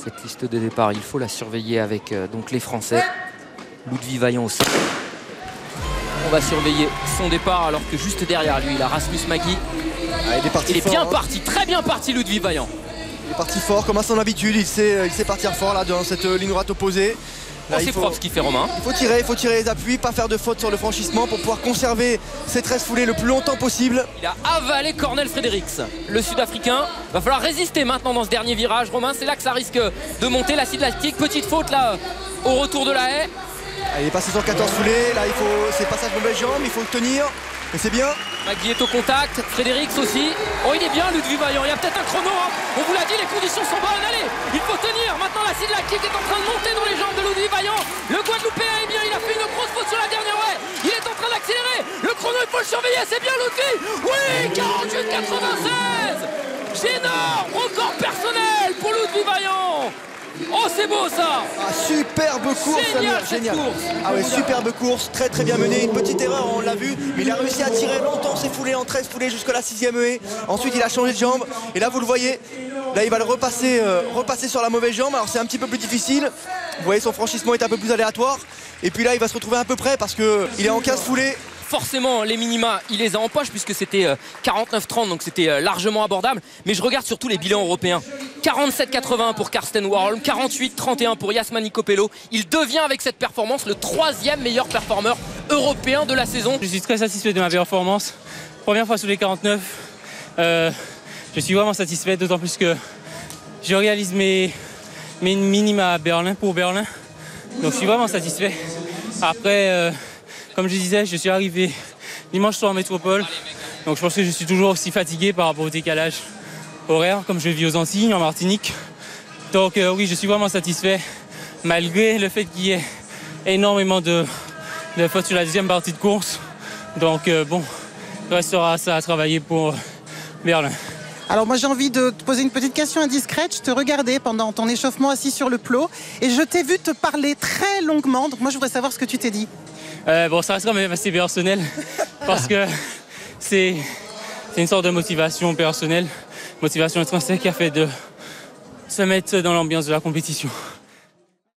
Cette liste de départ, il faut la surveiller avec donc les Français. Ludwig Vaillant aussi. On va surveiller son départ alors que juste derrière lui, il a Rasmus Maggi. Ah, il est bien parti, très bien parti Ludwig Vaillant. Il est parti fort comme à son habitude, il sait partir fort là dans cette ligne droite opposée. C'est propre ce qu'il fait Romain. Il faut tirer les appuis, pas faire de faute sur le franchissement pour pouvoir conserver ses 13 foulées le plus longtemps possible. Il a avalé Cornel Fredericks, le Sud-Africain. Va falloir résister maintenant dans ce dernier virage. Romain, c'est là que ça risque de monter l'acide lactique. Petite faute là au retour de la haie. Il est passé sur 14 foulées, là c'est passage mauvaise jambe, il faut le tenir. Et c'est bien. Maggi est au contact, Fredericks aussi. Oh, il est bien Ludwig Vaillant, il y a peut-être un chrono. Hein. On vous l'a dit, les conditions sont bonnes. Allez, il faut tenir. Maintenant, l'acide lactique est en train de monter dans les jambes de Ludwig Vaillant. Le Guadeloupéen est bien, il a fait une grosse faute sur la dernière haie. Il est en train d'accélérer. Le chrono, il faut le surveiller. C'est bien Ludwig. Oui, 48,96. Énorme record personnel pour Ludwig Vaillant. Oh, c'est beau ça. Superbe course, génial. Ah ouais, superbe course, très très bien menée. Une petite erreur, on l'a vu, mais il a réussi à tirer longtemps ses foulées en 13 foulées jusqu'à la 6e haie. Ensuite il a changé de jambe et là vous le voyez, là il va le repasser sur la mauvaise jambe. Alors c'est un petit peu plus difficile. Vous voyez, son franchissement est un peu plus aléatoire. Et puis là il va se retrouver à peu près parce qu'il est en 15 foulées. Forcément, les minima, il les a en poche puisque c'était 49,30, donc c'était largement abordable. Mais je regarde surtout les bilans européens. 47,81 pour Karsten Warholm, 48,31 pour Yasmani Copello. Il devient avec cette performance le 3e meilleur performeur européen de la saison. Je suis très satisfait de ma performance. Première fois sous les 49. Je suis vraiment satisfait, d'autant plus que je réalise mes minima à Berlin pour Berlin. Donc je suis vraiment satisfait. Après, comme je disais, je suis arrivé dimanche soir en métropole. Donc je pense que je suis toujours aussi fatigué par rapport au décalage horaire, comme je vis aux Antilles, en Martinique. Donc oui, je suis vraiment satisfait, malgré le fait qu'il y ait énormément de fautes sur la deuxième partie de course. Donc bon, il restera ça à travailler pour Berlin. Alors moi j'ai envie de te poser une petite question indiscrète. Je te regardais pendant ton échauffement assis sur le plot et je t'ai vu te parler très longuement. Donc moi je voudrais savoir ce que tu t'es dit. Bon, ça reste quand même assez personnel parce que c'est une sorte de motivation personnelle, motivation intrinsèque qui a fait de se mettre dans l'ambiance de la compétition.